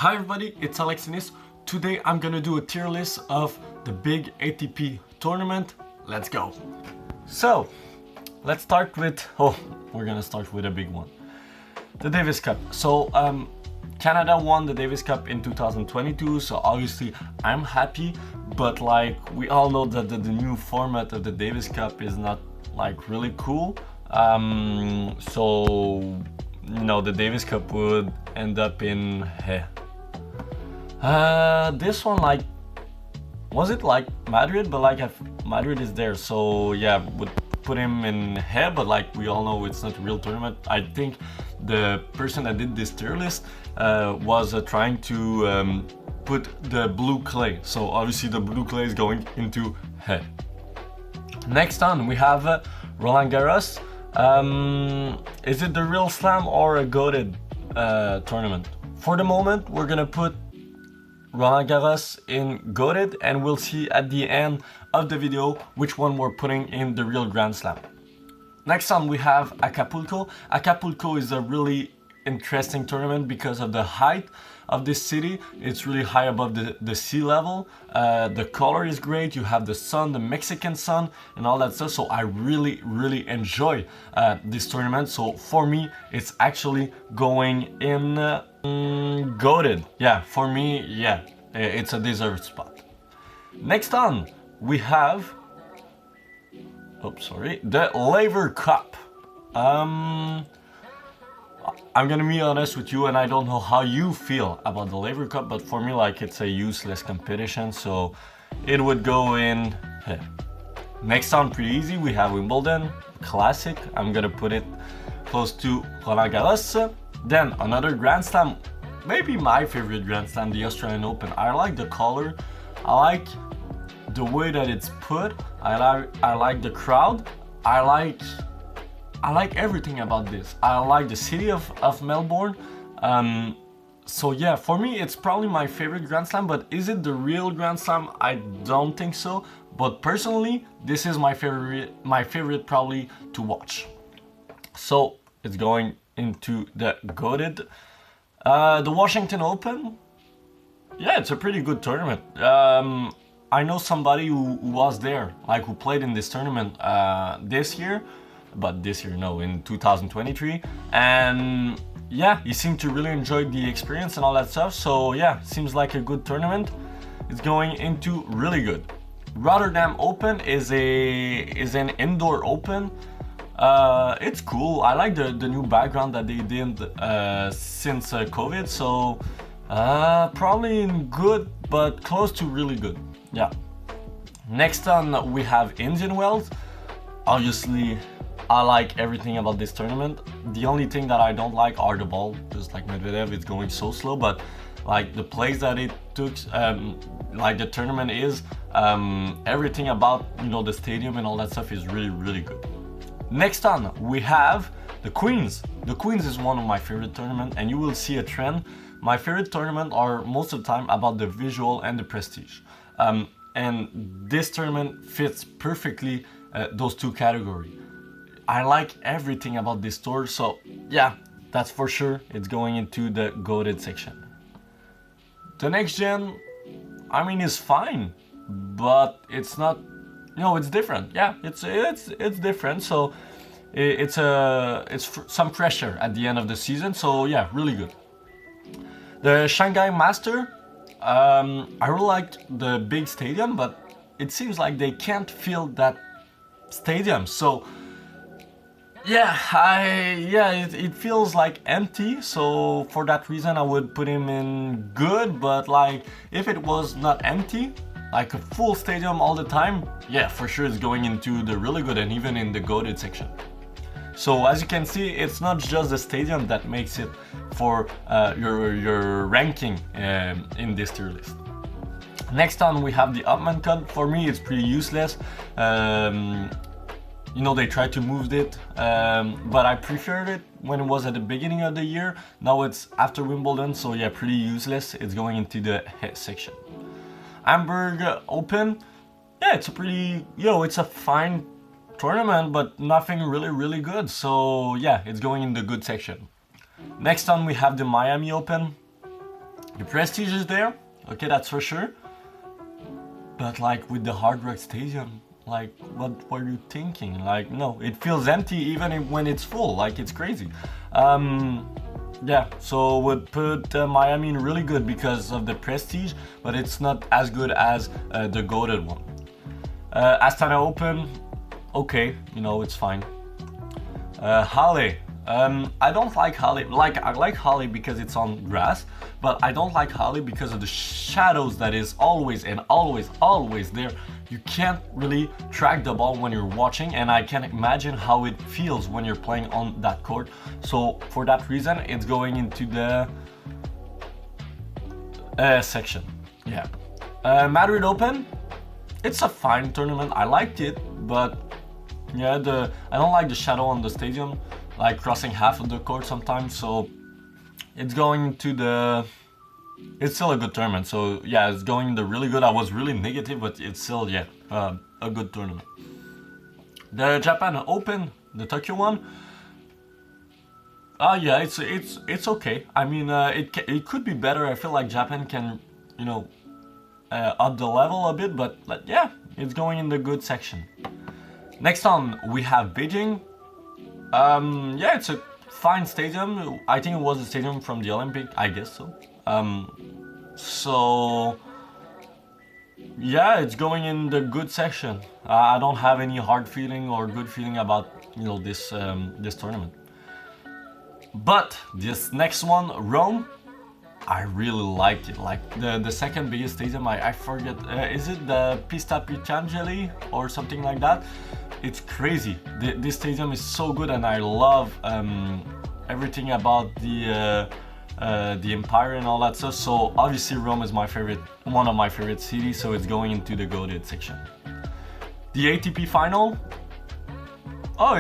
Hi everybody, it's Alexinis. Today I'm gonna do a tier list of the big ATP tournament. Let's go. So, let's start with, we're gonna start with a big one. The Davis Cup. So, Canada won the Davis Cup in 2022, so obviously I'm happy, but like we all know that the new format of the Davis Cup is not like really cool. So, you know, the Davis Cup would end up in this one, like, was it like Madrid? But like Madrid is there, so yeah, would put him in but like we all know it's not a real tournament. I think the person that did this tier list was trying to put the blue clay, so obviously the blue clay is going into Next on we have Roland Garros. Is it the real slam or a goated tournament? For the moment we're gonna put Roland Garros in goated, and we'll see at the end of the video which one we're putting in the real Grand Slam. Next on we have Acapulco. Acapulco is a really interesting tournament because of the height of this city. It's really high above the sea level. The color is great. You have the sun, the Mexican sun, and all that stuff. So I really enjoy this tournament. So for me, it's actually going in goated. Yeah, for me, yeah, it's a deserved spot. Next on, we have, the Laver Cup. I'm gonna be honest with you, and I don't know how you feel about the Laver Cup, but for me, like, it's a useless competition, so it would go in Next on, pretty easy, we have Wimbledon, classic. I'm gonna put it close to Roland Garros. Then another Grand Slam, maybe my favorite Grand Slam, the Australian Open. I like the color, I like the way that it's put, I like the crowd, I like everything about this. I like the city of Melbourne. So yeah, for me it's probably my favorite Grand Slam, but is it the real Grand Slam? I don't think so. But personally, this is my favorite probably to watch. So it's going into the goated. The Washington Open, yeah, it's a pretty good tournament. I know somebody who was there, like who played in this tournament this year, but this year, no, in 2023, and yeah, he seemed to really enjoy the experience and all that stuff. So yeah, seems like a good tournament. It's going into really good. Rotterdam Open is an indoor open. It's cool. I like the new background that they did since COVID, so probably good, but close to really good. Yeah. Next on we have Indian Wells. Obviously I like everything about this tournament. The only thing that I don't like are the ball, just like Medvedev, it's going so slow, but like the place that it took, like the tournament is, everything about, you know, the stadium and all that stuff is really good. Next on we have the Queens. The Queens is one of my favorite tournaments, and you will see a trend. My favorite tournament are most of the time about the visual and the prestige. And this tournament fits perfectly those two categories. I like everything about this tour, so yeah, that's for sure. It's going into the goated section. The next gen, I mean, is fine, but it's not, you know, it's different. Yeah, it's different. So it's some pressure at the end of the season. So yeah, really good. The Shanghai Master, I really liked the big stadium, but it seems like they can't fill that stadium. So yeah, it feels like empty, so for that reason I would put him in good. But like, if it was not empty, like a full stadium all the time, yeah, for sure it's going into the really good and even in the goated section. So as you can see, it's not just the stadium that makes it for your ranking in this tier list. Next on we have the Upman Cup. For me it's pretty useless. You know, they tried to move it, but I preferred it when it was at the beginning of the year. Now it's after Wimbledon, so yeah, pretty useless. It's going into the section. Hamburg Open, yeah, it's a pretty, it's a fine tournament, but nothing really good. So yeah, it's going in the good section. Next on we have the Miami Open. The prestige is there, okay, that's for sure. But like with the Hard Rock Stadium, like what were you thinking? Like no, it feels empty even when it's full, like it's crazy. Yeah, so would put Miami in really good because of the prestige, but it's not as good as the goated one. Astana Open, okay, you know, it's fine. Halle, I don't like Halle. Like I like Halle because it's on grass, but I don't like Halle because of the shadows that is always and always there. You can't really track the ball when you're watching, and I can imagine how it feels when you're playing on that court. So for that reason, it's going into the section. Yeah. Madrid Open, it's a fine tournament. I liked it, but yeah, I don't like the shadow on the stadium, like crossing half of the court sometimes. So it's going to the. It's still a good tournament, so yeah, it's going the really good. I was really negative, but it's still, yeah, a good tournament. The Japan Open, the Tokyo one, yeah, it's okay. I mean, it could be better. I feel like Japan can, you know, up the level a bit, but yeah, it's going in the good section. Next on, we have Beijing. Yeah, it's a fine stadium. I think it was a stadium from the Olympic, I guess so. So yeah, it's going in the good section. I don't have any hard feeling or good feeling about, you know, this tournament. But this next one, Rome, I really liked it. Like the second biggest stadium, I forget, is it the Pista Pitangeli or something like that? It's crazy. This stadium is so good, and I love everything about the Empire and all that stuff. So obviously Rome is my favorite, one of my favorite cities, so it's going into the goated section. The ATP final, oh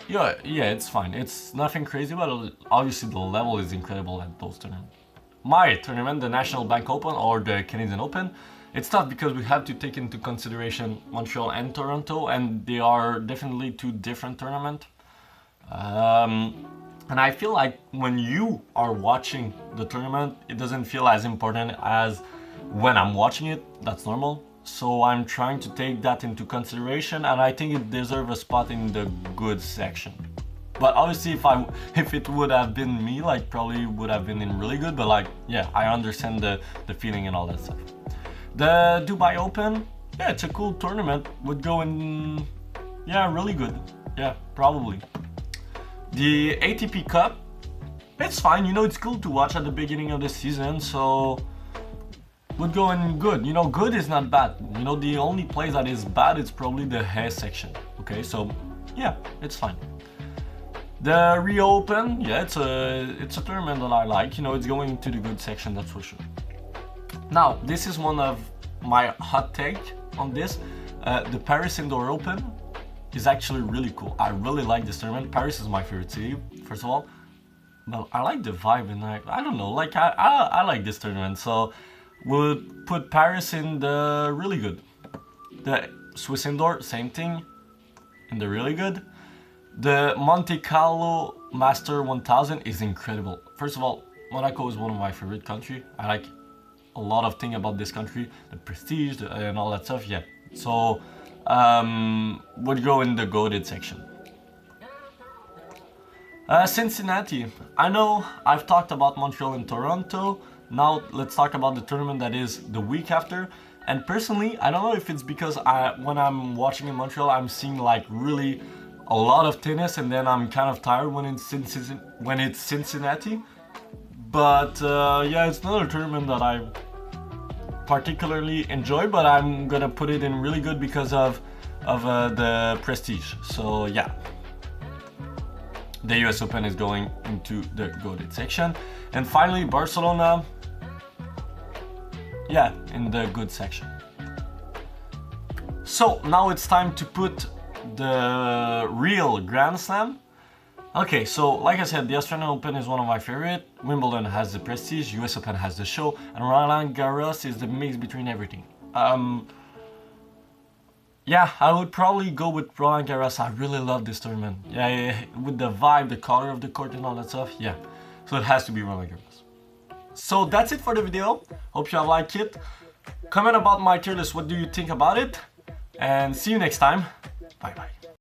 yeah, it's fine. It's nothing crazy, but obviously the level is incredible at those tournaments. My tournament, the National Bank Open or the Canadian Open, it's tough because we have to take into consideration Montreal and Toronto, and they are definitely two different tournaments. And I feel like when you are watching the tournament, it doesn't feel as important as when I'm watching it. That's normal. So I'm trying to take that into consideration, and I think it deserves a spot in the good section. But obviously, if it would have been me, like probably would have been in really good. But like, yeah, I understand the feeling and all that stuff. The Dubai Open, yeah, it's a cool tournament. Would go in, yeah, really good. Yeah, probably. The ATP Cup, it's fine, you know, it's cool to watch at the beginning of the season, so would go in good. You know, good is not bad. You know, the only place that is bad is probably the hair section. Okay, so yeah, it's fine. The Rio Open, yeah, it's a tournament that I like. You know, it's going to the good section, that's for sure. Now, this is one of my hot take on this. The Paris Indoor Open is actually really cool. I really like this tournament. Paris is my favorite city, first of all. But I like the vibe, and I don't know, like I like this tournament. So we'll put Paris in the really good. The Swiss Indoor, same thing, in the really good. The Monte Carlo Master 1000 is incredible. First of all, Monaco is one of my favorite countries. I like a lot of things about this country, the prestige and all that stuff. Yeah, so would go in the goated section. Cincinnati. I know I've talked about Montreal and Toronto. Now let's talk about the tournament that is the week after. And personally, I don't know if it's because when I'm watching in Montreal, I'm seeing like really a lot of tennis, and then I'm kind of tired when it's Cincinnati. But yeah, it's not a tournament that I particularly enjoy, but I'm gonna put it in really good because of the prestige. So yeah, the US Open is going into the goated section. And finally, Barcelona, yeah, in the good section. So now it's time to put the real Grand Slam. Okay, so like I said, the Australian Open is one of my favorite. Wimbledon has the prestige, US Open has the show, and Roland Garros is the mix between everything. Yeah, I would probably go with Roland Garros. I really love this tournament. Yeah, with the vibe, the color of the court and all that stuff. Yeah, so it has to be Roland Garros. So that's it for the video. Hope you have liked it. Comment about my tier list, what do you think about it? And see you next time. Bye bye.